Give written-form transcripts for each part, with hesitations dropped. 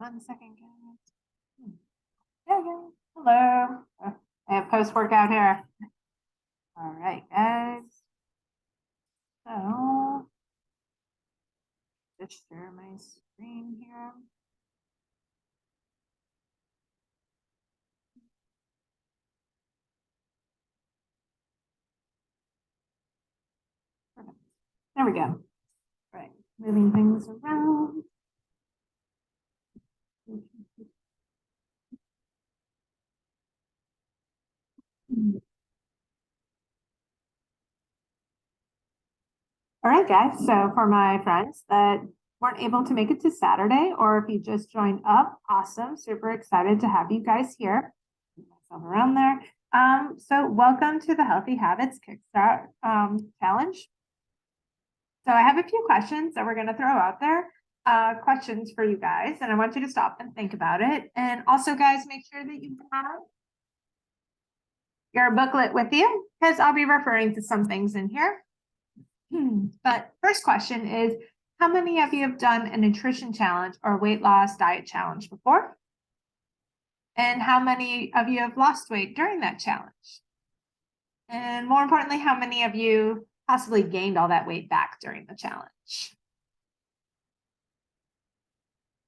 1 second, guys. There we go. Hello. I have post-workout here. All right, guys. So, just share my screen here. Perfect. There we go. All right, moving things around. All right, guys. So for my friends that weren't able to make it to Saturday, or if you just joined up, awesome. Super excited to have you guys here. Move myself around there. So welcome to the Healthy Habits Kickstart Challenge. So I have a few questions that we're going to throw out there, questions for you guys, and I want you to stop and think about it. And also, guys, make sure that you have your booklet with you, because I'll be referring to some things in here. But first question is, how many of you have done a nutrition challenge or weight loss diet challenge before? And how many of you have lost weight during that challenge? And more importantly, how many of you possibly gained all that weight back during the challenge?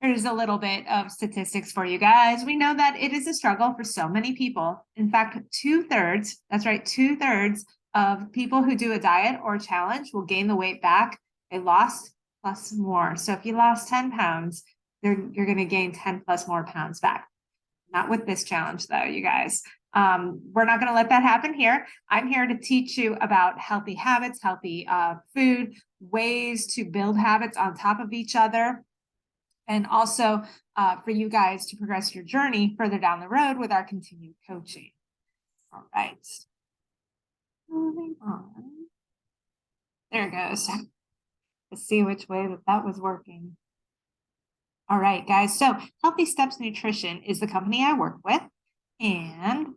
Here's a little bit of statistics for you guys. We know that it is a struggle for so many people. In fact, 2/3, that's right, 2/3 of people who do a diet or challenge will gain the weight back. They lost plus more. So if you lost 10 pounds, you're going to gain 10 plus more pounds back. Not with this challenge though, you guys. We're not going to let that happen here. I'm here to teach you about healthy habits, healthy food, ways to build habits on top of each other, and also for you guys to progress your journey further down the road with our continued coaching. All right. Moving on. There it goes. Let's see which way that was working. All right, guys. So Healthy Steps Nutrition is the company I work with, and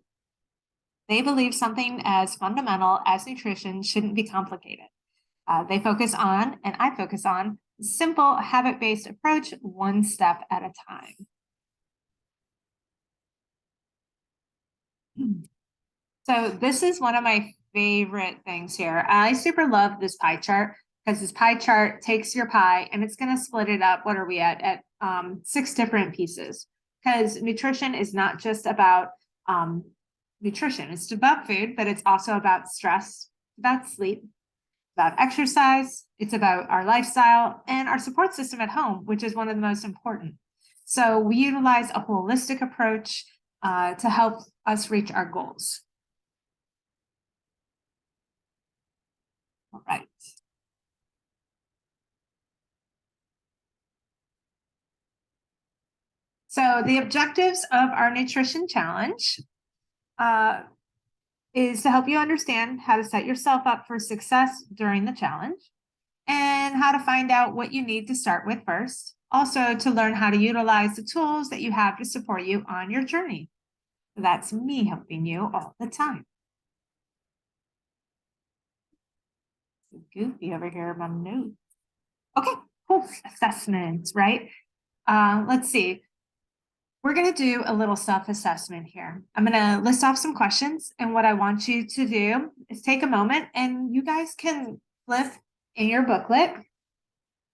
they believe something as fundamental as nutrition shouldn't be complicated. They focus on, and I focus on, simple habit-based approach, one step at a time. So this is one of my favorite things here. I super love this pie chart because this pie chart takes your pie and it's going to split it up. What are we at 6 different pieces, because nutrition is not just about nutrition. It's about food, but it's also about stress, about sleep, about exercise. It's about our lifestyle and our support system at home, which is one of the most important. So we utilize a holistic approach to help us reach our goals. All right. So the objectives of our nutrition challenge is to help you understand how to set yourself up for success during the challenge, and how to find out what you need to start with first. Also, to learn how to utilize the tools that you have to support you on your journey. That's me helping you all the time. Goofy over here in my notes. Okay, cool. Assessment, right? Let's see. We're going to do a little self-assessment here. I'm going to list off some questions, and what I want you to do is take a moment, and you guys can flip in your booklet.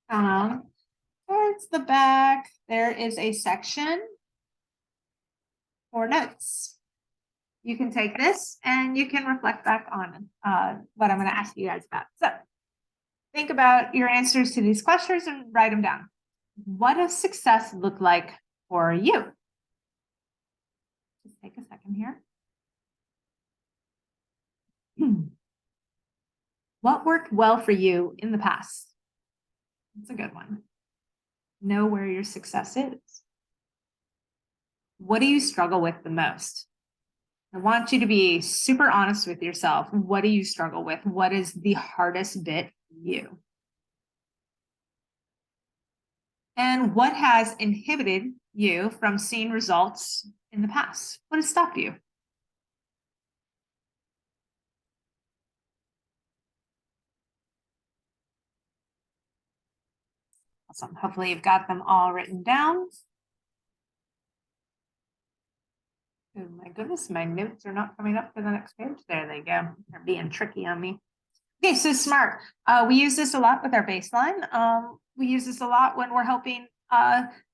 Towards the back, there is a section for notes. You can take this and you can reflect back on what I'm going to ask you guys about. So think about your answers to these questions and write them down. What does success look like for you? Just take a second here. What worked well for you in the past? That's a good one. Know where your success is. What do you struggle with the most? I want you to be super honest with yourself. What do you struggle with? What is the hardest bit for you? And what has inhibited you from seeing results in the past? What has stopped you? Awesome. Hopefully you've got them all written down. Oh my goodness, my notes are not coming up to the next page. There they go. They're being tricky on me. Okay, so SMART. We use this a lot with our baseline. We use this a lot when we're helping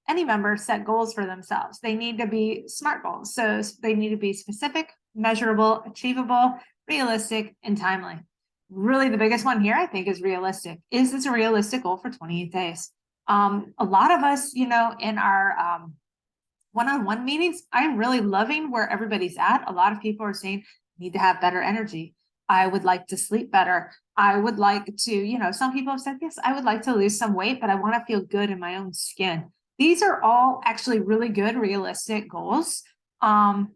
any member set goals for themselves. They need to be SMART goals. So they need to be specific, measurable, achievable, realistic, and timely. Really, the biggest one here, I think, is realistic. Is this a realistic goal for 28 days? A lot of us, in our one-on-one meetings, I'm really loving where everybody's at. A lot of people are saying, need to have better energy. I would like to sleep better. I would like to, some people have said, yes, I would like to lose some weight, but I want to feel good in my own skin. These are all actually really good, realistic goals. And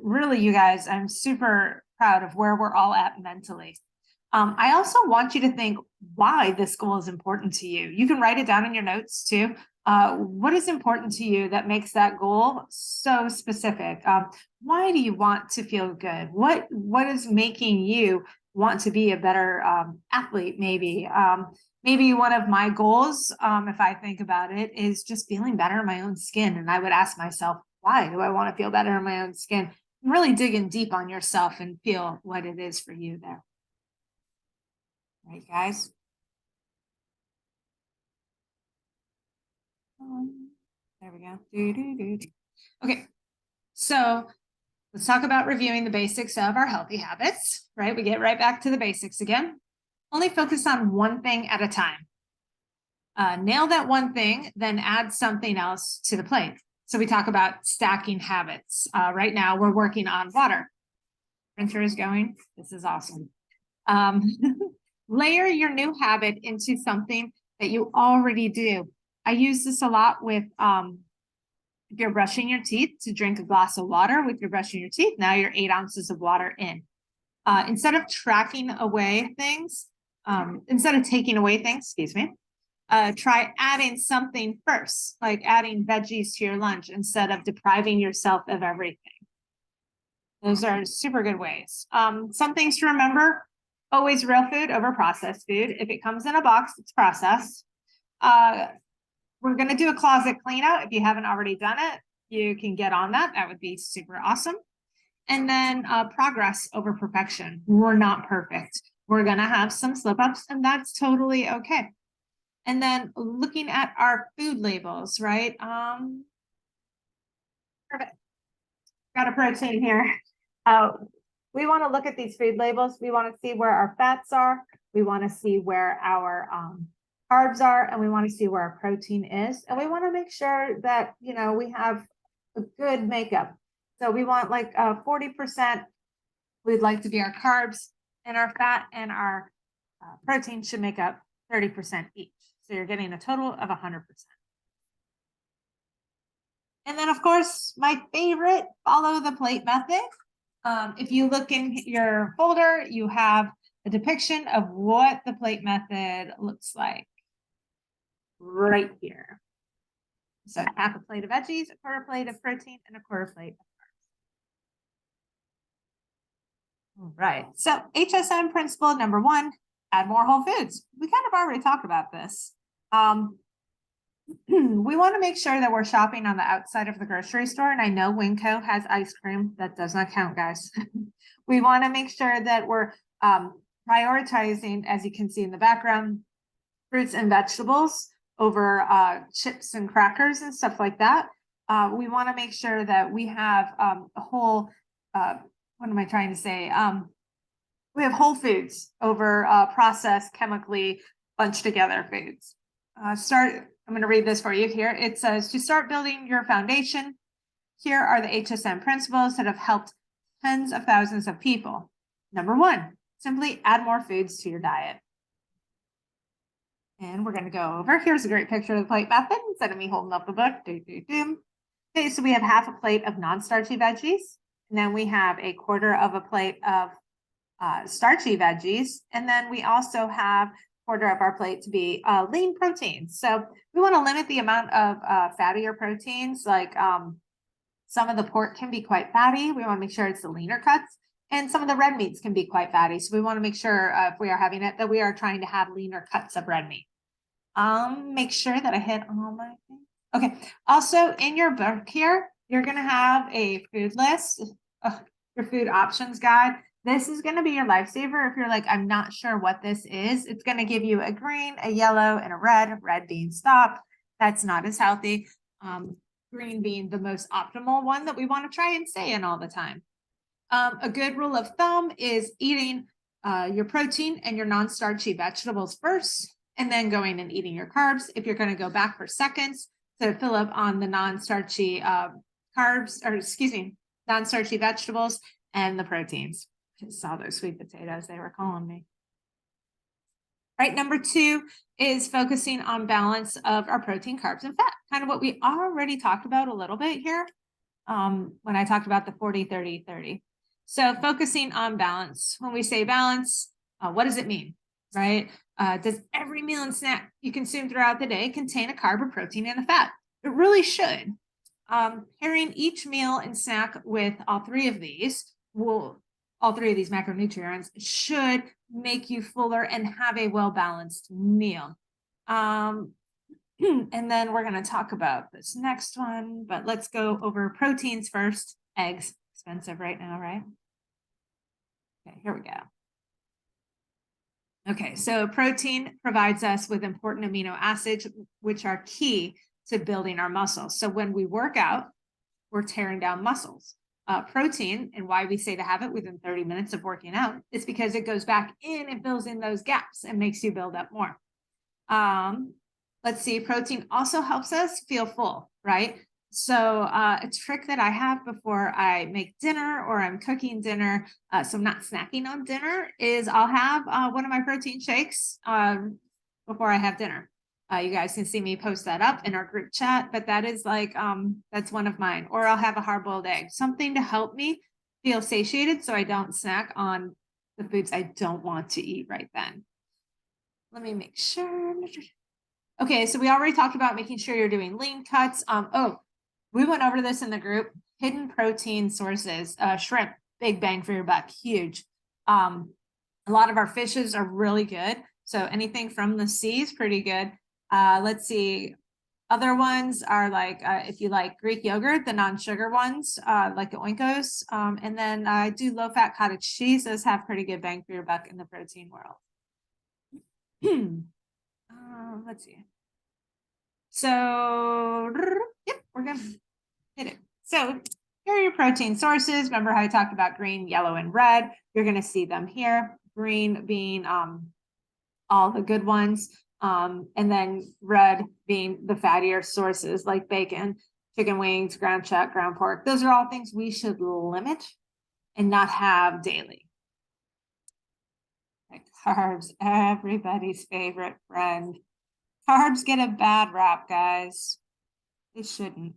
really, you guys, I'm super proud of where we're all at mentally. I also want you to think why this goal is important to you. You can write it down in your notes too. What is important to you that makes that goal so specific? Why do you want to feel good? What is making you want to be a better athlete? Maybe maybe one of my goals, if I think about it, is just feeling better in my own skin. And I would ask myself, why do I want to feel better in my own skin? Really digging deep on yourself and feel what it is for you there. Right, guys? There we go. Okay, so let's talk about reviewing the basics of our healthy habits, right? We get right back to the basics again. Only focus on one thing at a time. Nail that one thing, then add something else to the plate. So we talk about stacking habits. Right now, we're working on water. Printer is going. This is awesome. Layer your new habit into something that you already do. I use this a lot with if you're brushing your teeth, to drink a glass of water with your brushing your teeth. Now you're 8 ounces of water in. Instead of tracking away things, instead of taking away things, excuse me, try adding something first, like adding veggies to your lunch instead of depriving yourself of everything. Those are super good ways. Some things to remember: always real food over processed food. If it comes in a box, it's processed. We're going to do a closet clean out. If you haven't already done it, you can get on that. That would be super awesome. And then progress over perfection. We're not perfect. We're going to have some slip ups, and that's totally okay. And then looking at our food labels, right? Perfect. Got a protein here. We want to look at these food labels. We want to see where our fats are. We want to see where our carbs are, and we want to see where our protein is. And we want to make sure that, we have a good makeup. So we want like 40%, we'd like to be our carbs, and our fat and our protein should make up 30% each. So you're getting a total of 100%. And then, of course, my favorite, follow the plate method. If you look in your folder, you have a depiction of what the plate method looks like right here. So half a plate of veggies, a quarter plate of protein, and a quarter plate of carbs. All right. So HSM principle number 1, add more whole foods. We kind of already talked about this. We want to make sure that we're shopping on the outside of the grocery store. And I know Winco has ice cream. That does not count, guys. We want to make sure that we're prioritizing, as you can see in the background, fruits and vegetables over chips and crackers and stuff like that. We want to make sure that we have a whole, what am I trying to say? We have whole foods over processed, chemically bunched together foods. I'm going to read this for you here. It says, to start building your foundation, here are the HSM principles that have helped tens of thousands of people. Number 1, simply add more foods to your diet. And we're going to go over. Here's a great picture of the plate method instead of me holding up the book. Okay, so we have half a plate of non-starchy veggies. And then we have a quarter of a plate of starchy veggies. And then we also have quarter of our plate to be lean proteins. So we want to limit the amount of fattier proteins, like some of the pork can be quite fatty. We want to make sure it's the leaner cuts, and some of the red meats can be quite fatty. So we want to make sure if we are having it, that we are trying to have leaner cuts of red meat. Make sure that I hit all my things. Okay. Also in your book here, you're gonna have a food list, your food options guide. This is gonna be your lifesaver if you're like, I'm not sure what this is. It's gonna give you a green, a yellow, and a red being stop. That's not as healthy. Green being the most optimal one that we want to try and stay in all the time. A good rule of thumb is eating your protein and your non-starchy vegetables first, and then going and eating your carbs. If you're going to go back for seconds to fill up on the non-starchy carbs, or excuse me, non-starchy vegetables and the proteins. I saw those sweet potatoes, they were calling me. Right, number 2 is focusing on balance of our protein, carbs, and fat. Kind of what we already talked about a little bit here when I talked about the 40-30-30. So focusing on balance. When we say balance, what does it mean, right? Does every meal and snack you consume throughout the day contain a carb, a protein, and a fat? It really should. Pairing each meal and snack with all three of these macronutrients should make you fuller and have a well-balanced meal. And then we're going to talk about this next one, but let's go over proteins first. Eggs, expensive right now, right? Okay, here we go. Okay, so protein provides us with important amino acids, which are key to building our muscles. So when we work out, we're tearing down muscles. Protein, and why we say to have it within 30 minutes of working out, is because it goes back in and fills in those gaps and makes you build up more. Let's see, protein also helps us feel full, right? So a trick that I have before I make dinner or I'm cooking dinner, so I'm not snacking on dinner, is I'll have one of my protein shakes before I have dinner. You guys can see me post that up in our group chat, but that is like, that's one of mine. Or I'll have a hard-boiled egg, something to help me feel satiated so I don't snack on the foods I don't want to eat right then. Let me make sure. Okay, so we already talked about making sure you're doing lean cuts. We went over this in the group. Hidden protein sources, shrimp, big bang for your buck, huge. A lot of our fishes are really good. So anything from the sea is pretty good. Let's see. Other ones are like, if you like Greek yogurt, the non-sugar ones, like the Oikos. And then I do low-fat cottage cheese. Those have pretty good bang for your buck in the protein world. Let's see. So, yep, we're gonna hit it. So here are your protein sources. Remember how I talked about green, yellow, and red? You're gonna see them here. Green being all the good ones, and then red being the fattier sources like bacon, chicken wings, ground chuck, ground pork. Those are all things we should limit and not have daily. Like carbs, everybody's favorite friend. Carbs get a bad rap, guys. They shouldn't.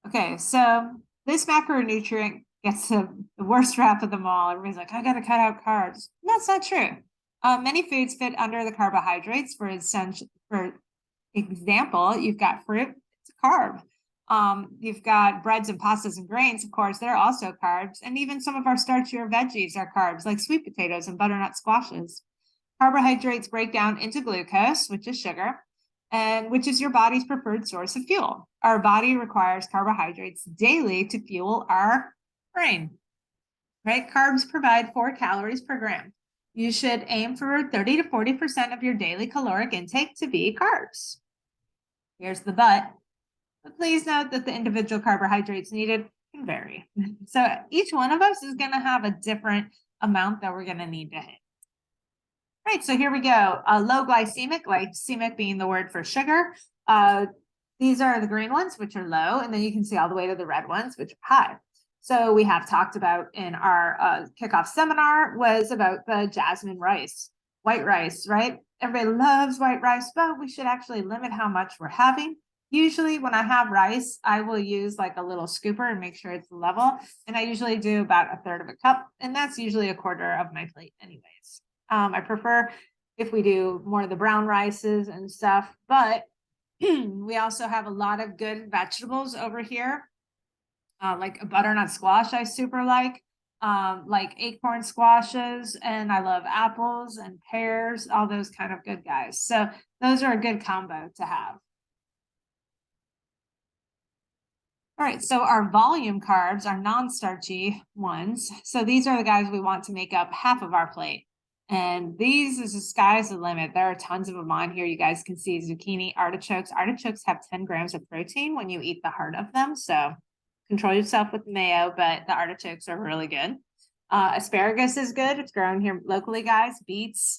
Okay, so this macronutrient gets the worst rap of them all. Everybody's like, I gotta cut out carbs. That's not true. Many foods fit under the carbohydrates. For example, you've got fruit, it's a carb. You've got breads and pastas and grains, of course, they're also carbs. And even some of our starchier veggies are carbs, like sweet potatoes and butternut squashes. Carbohydrates break down into glucose, which is sugar, and which is your body's preferred source of fuel. Our body requires carbohydrates daily to fuel our brain, right? Carbs provide 4 calories per gram. You should aim for 30 to 40% of your daily caloric intake to be carbs. Here's the but please note that the individual carbohydrates needed can vary. So each one of us is going to have a different amount that we're going to need to hit. Right, so here we go. Low glycemic being the word for sugar. These are the green ones, which are low, and then you can see all the way to the red ones, which are high. So we have talked about in our kickoff seminar was about the jasmine rice, white rice, right? Everybody loves white rice, but we should actually limit how much we're having. Usually when I have rice, I will use like a little scooper and make sure it's level. And I usually do about 1/3 of a cup, and that's usually 1/4 of my plate anyways. I prefer if we do more of the brown rices and stuff, but we also have a lot of good vegetables over here. Like a butternut squash, I super like acorn squashes, and I love apples and pears, all those kind of good guys. So those are a good combo to have. All right, so our volume carbs are non-starchy ones. So these are the guys we want to make up half of our plate. And these is the sky's the limit. There are tons of them on here. You guys can see zucchini, artichokes. Artichokes have 10 grams of protein when you eat the heart of them. So control yourself with mayo, but the artichokes are really good. Asparagus is good. It's grown here locally, guys. Beets.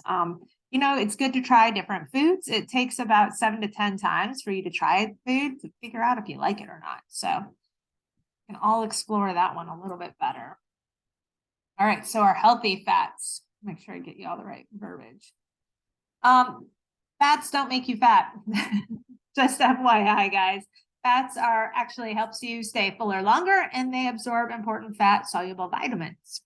You know, it's good to try different foods. It takes about 7 to 10 times for you to try food to figure out if you like it or not. So we can all explore that one a little bit better. All right, so our healthy fats. Make sure I get you all the right verbiage. Fats don't make you fat. Just FYI, guys. Fats are actually helps you stay fuller longer, and they absorb important fat soluble vitamins.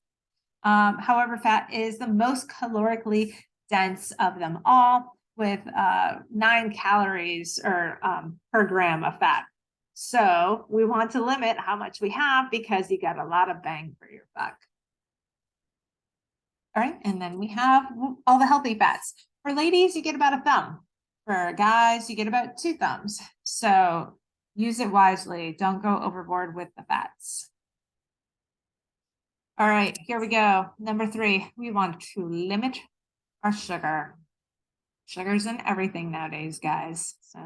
However, fat is the most calorically dense of them all, with 9 calories or per gram of fat. So we want to limit how much we have because you got a lot of bang for your buck. All right, and then we have all the healthy fats. For ladies, you get about a thumb. For guys, you get about 2 thumbs. So use it wisely. Don't go overboard with the fats. All right, here we go. Number 3, we want to limit our sugar. Sugar's in everything nowadays, guys. So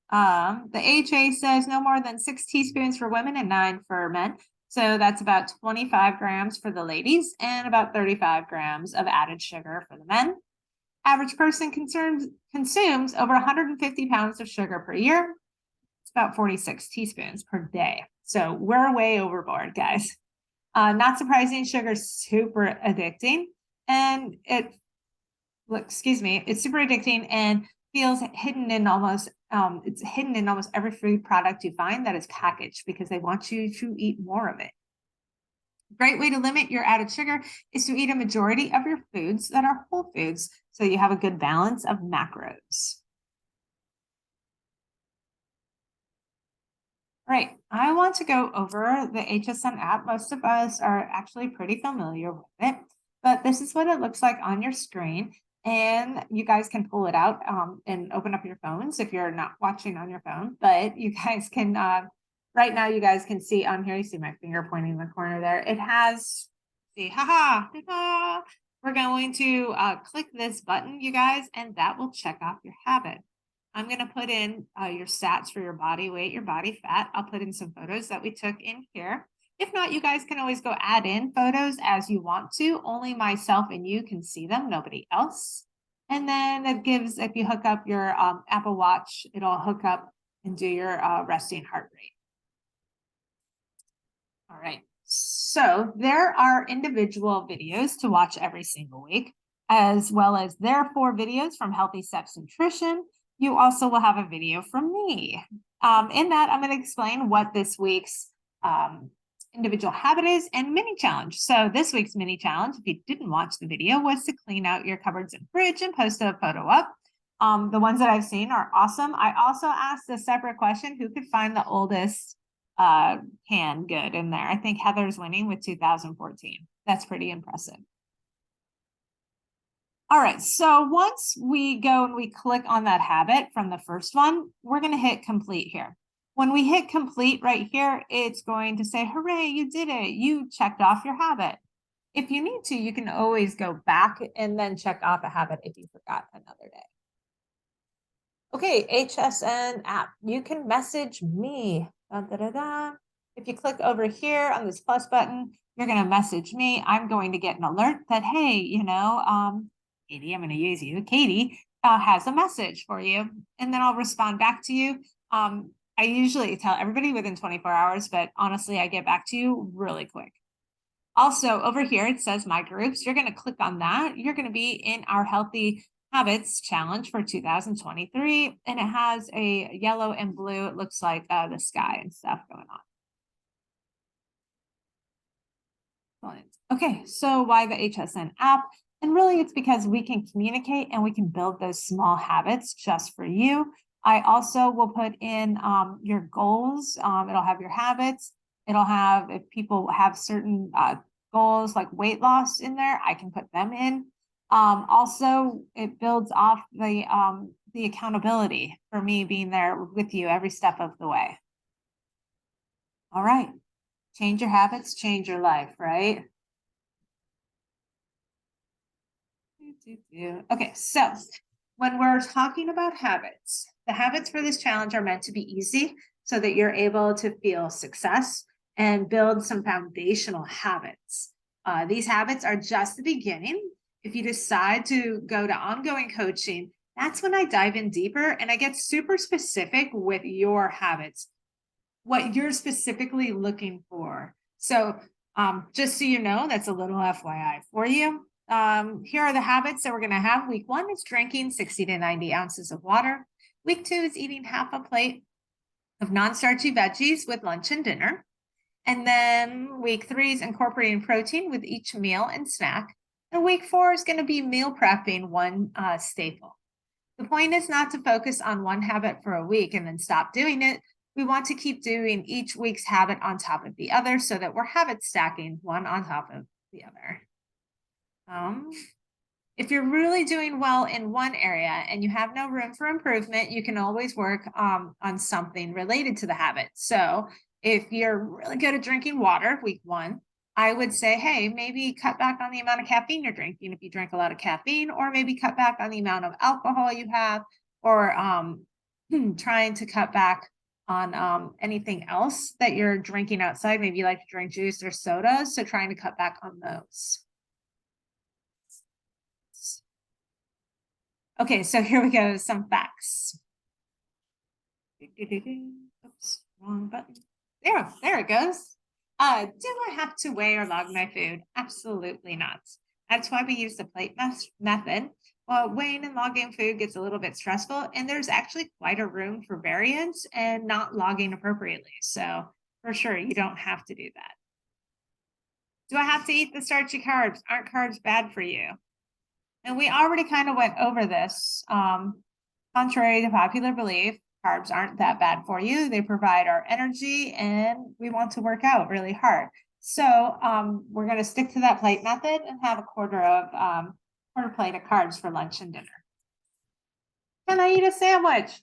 the AHA says no more than 6 teaspoons for women and 9 for men. So that's about 25 grams for the ladies and about 35 grams of added sugar for the men. Average person consumes over 150 pounds of sugar per year. It's about 46 teaspoons per day. So we're way overboard, guys. Not surprising, sugar is super addicting, and it's super addicting and feels hidden in almost it's hidden in almost every food product you find that is packaged because they want you to eat more of it. Great way to limit your added sugar is to eat a majority of your foods that are whole foods, so you have a good balance of macros. Right, I want to go over the HSN app. Most of us are actually pretty familiar with it, but this is what it looks like on your screen. And you guys can pull it out and open up your phones if you're not watching on your phone, but you guys can, right now you guys can see on here, you see my finger pointing in the corner there. It has, see, we're going to click this button, you guys, and that will check off your habit. I'm going to put in your stats for your body weight, your body fat. I'll put in some photos that we took in here. If not, you guys can always go add in photos as you want to. Only myself and you can see them, nobody else. And then it gives, if you hook up your Apple Watch, it'll hook up and do your resting heart rate. All right, so there are individual videos to watch every single week, as well as there are 4 videos from Healthy Steps Nutrition. You also will have a video from me. In that, I'm going to explain what this week's individual habit is and mini challenge. So this week's mini challenge, if you didn't watch the video, was to clean out your cupboards and fridge and post a photo up. The ones that I've seen are awesome. I also asked a separate question, who could find the oldest can good in there? I think Heather's winning with 2014. That's pretty impressive. All right, so once we go and we click on that habit from the first one, we're going to hit complete here. When we hit complete right here, it's going to say, hooray, you did it. You checked off your habit. If you need to, you can always go back and then check off a habit if you forgot another day. Okay, HSN app, you can message me. If you click over here on this plus button, you're going to message me. I'm going to get an alert that, hey, you know, Katie, I'm going to use you. Katie has a message for you, and then I'll respond back to you. I usually tell everybody within 24 hours, but honestly, I get back to you really quick. Also, over here, it says my groups. You're going to click on that. You're going to be in our Healthy Habits Challenge for 2023, and it has a yellow and blue. It looks like the sky and stuff going on. Okay, so why the HSN app? And really, it's because we can communicate and we can build those small habits just for you. I also will put in your goals. It'll have your habits. It'll have, if people have certain goals like weight loss in there, I can put them in. Also, it builds off the accountability for me being there with you every step of the way. All right. Change your habits, change your life, right? Okay, so when we're talking about habits, the habits for this challenge are meant to be easy so that you're able to feel success and build some foundational habits. These habits are just the beginning. If you decide to go to ongoing coaching, that's when I dive in deeper and I get super specific with your habits, what you're specifically looking for. So just so you know, that's a little FYI for you. Here are the habits that we're going to have. Week 1 is drinking 60 to 90 ounces of water. Week 2 is eating half a plate of non-starchy veggies with lunch and dinner. And then week 3 is incorporating protein with each meal and snack. And week 4 is going to be meal prepping one staple. The point is not to focus on one habit for a week and then stop doing it. We want to keep doing each week's habit on top of the other so that we're habit stacking one on top of the other. If you're really doing well in one area and you have no room for improvement, you can always work on something related to the habit. So if you're really good at drinking water, week 1, I would say, hey, maybe cut back on the amount of caffeine you're drinking if you drink a lot of caffeine, or maybe cut back on the amount of alcohol you have, or trying to cut back on anything else that you're drinking outside. Maybe you like to drink juice or sodas, so trying to cut back on those. Okay, so here we go, some facts. Oops, wrong button. There it goes. Do I have to weigh or log my food? Absolutely not. That's why we use the plate method. Well, weighing and logging food gets a little bit stressful, and there's actually quite a room for variance and not logging appropriately. So for sure, you don't have to do that. Do I have to eat the starchy carbs? Aren't carbs bad for you? And we already kind of went over this. Contrary to popular belief, carbs aren't that bad for you. They provide our energy and we want to work out really hard. So we're going to stick to that plate method and have a quarter plate of carbs for lunch and dinner. Can I eat a sandwich?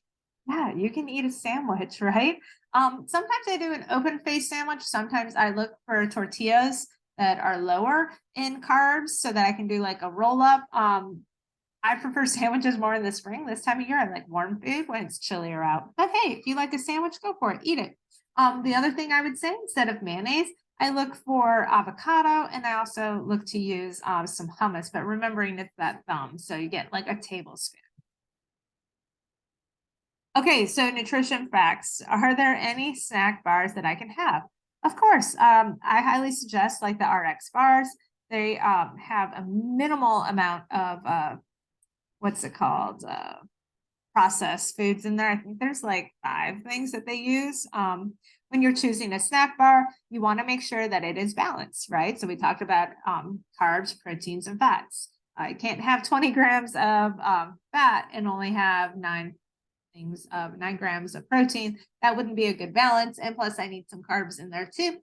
Yeah, you can eat a sandwich, right? Sometimes I do an open face sandwich. Sometimes I look for tortillas that are lower in carbs so that I can do like a roll up. I prefer sandwiches more in the spring. This time of year, I like warm food when it's chillier out. But hey, if you like a sandwich, go for it, eat it. The other thing I would say, instead of mayonnaise, I look for avocado, and I also look to use some hummus, but remembering it's that thumb, so you get like a tablespoon. Okay, so nutrition facts. Are there any snack bars that I can have? Of course, I highly suggest like the RX bars. They have a minimal amount of what's it called? Processed foods in there. I think there's like 5 things that they use. When you're choosing a snack bar, you want to make sure that it is balanced, right? So we talked about carbs, proteins, and fats. I can't have 20 grams of fat and only have 9 grams of protein. That wouldn't be a good balance. And plus, I need some carbs in there too.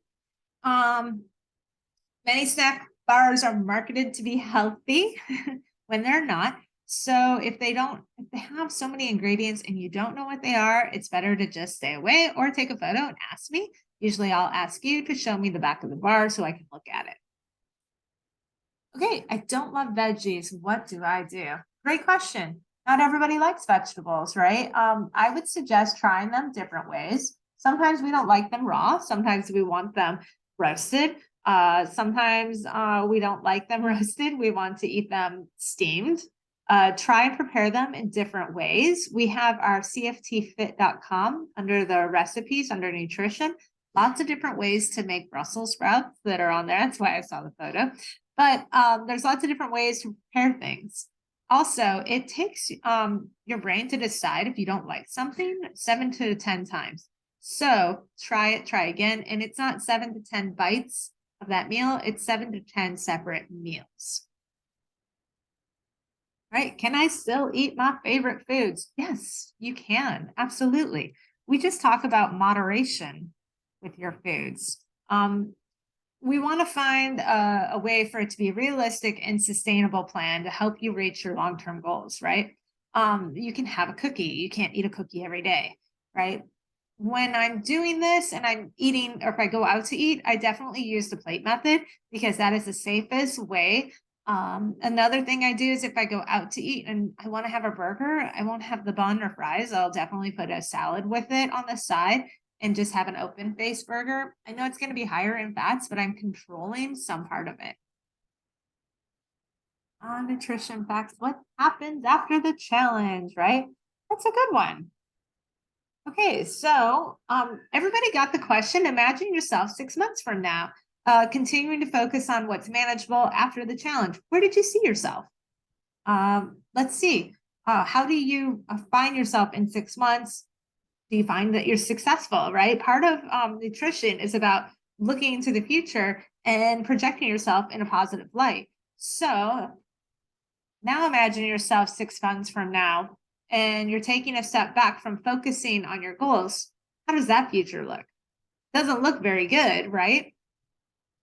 Many snack bars are marketed to be healthy when they're not. So if they have so many ingredients and you don't know what they are, it's better to just stay away or take a photo and ask me. Usually I'll ask you to show me the back of the bar so I can look at it. Okay, I don't love veggies. What do I do? Great question. Not everybody likes vegetables, right? I would suggest trying them different ways. Sometimes we don't like them raw. Sometimes we want them roasted. Sometimes we don't like them roasted. We want to eat them steamed. Try and prepare them in different ways. We have our cftfit.com under the recipes, under nutrition, lots of different ways to make Brussels sprouts that are on there. That's why I saw the photo. But there's lots of different ways to prepare things. Also, it takes your brain to decide if you don't like something 7 to 10 times. So try again. And it's not 7 to 10 bites of that meal. It's 7 to 10 separate meals. Right? Can I still eat my favorite foods? Yes, you can. Absolutely. We just talk about moderation with your foods. We want to find a way for it to be a realistic and sustainable plan to help you reach your long-term goals, right? You can have a cookie. You can't eat a cookie every day, right? when I'm doing this and I'm eating, or if I go out to eat, I definitely use the plate method because that is the safest way. Another thing I do is if I go out to eat and I want to have a burger, I won't have the bun or fries. I'll definitely put a salad with it on the side and just have an open face burger. I know it's going to be higher in fats, but I'm controlling some part of it. Nutrition facts. What happens after the challenge, right? That's a good one. Okay, so everybody got the question. Imagine yourself 6 months from now, continuing to focus on what's manageable after the challenge. Where did you see yourself? Let's see. How do you find yourself in 6 months? Do you find that you're successful, right? Part of nutrition is about looking into the future and projecting yourself in a positive light. So now imagine yourself 6 months from now, and you're taking a step back from focusing on your goals. How does that future look? Doesn't look very good, right?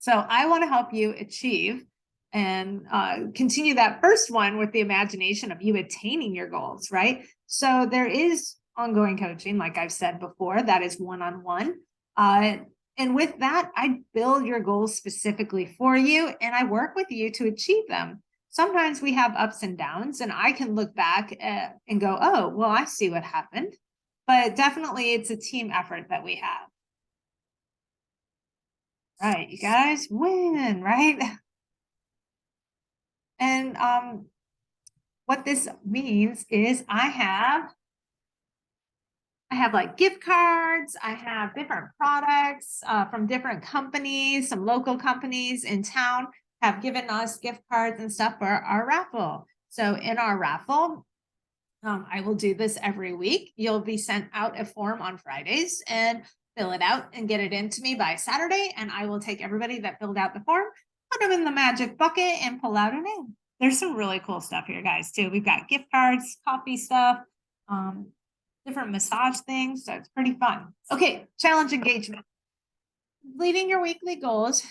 So I want to help you achieve and continue that first one with the imagination of you attaining your goals, right? So there is ongoing coaching, like I've said before, that is one-on-one. And with that, I build your goals specifically for you and I work with you to achieve them. Sometimes we have ups and downs, and I can look back and go, oh, well, I see what happened. But definitely it's a team effort that we have. Right, you guys win, right? And what this means is I have like gift cards, I have different products from different companies, some local companies in town have given us gift cards and stuff for our raffle. So in our raffle, I will do this every week. You'll be sent out a form on Fridays and fill it out and get it into me by Saturday. And I will take everybody that filled out the form, put them in the magic bucket and pull out a name. There's some really cool stuff here, guys, too. We've got gift cards, coffee stuff, different massage things. So it's pretty fun. Okay, challenge engagement. Completing your weekly goals,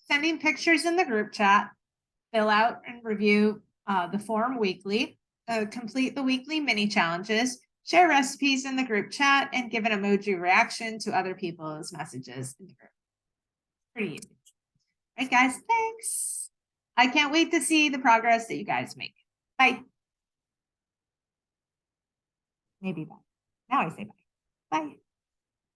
sending pictures in the group chat, fill out and review the form weekly, complete the weekly mini challenges, share recipes in the group chat, and give an emoji reaction to other people's messages in the group. Pretty easy. All right, guys, thanks. I can't wait to see the progress that you guys make. Bye. Maybe bye. Now I say bye. Bye.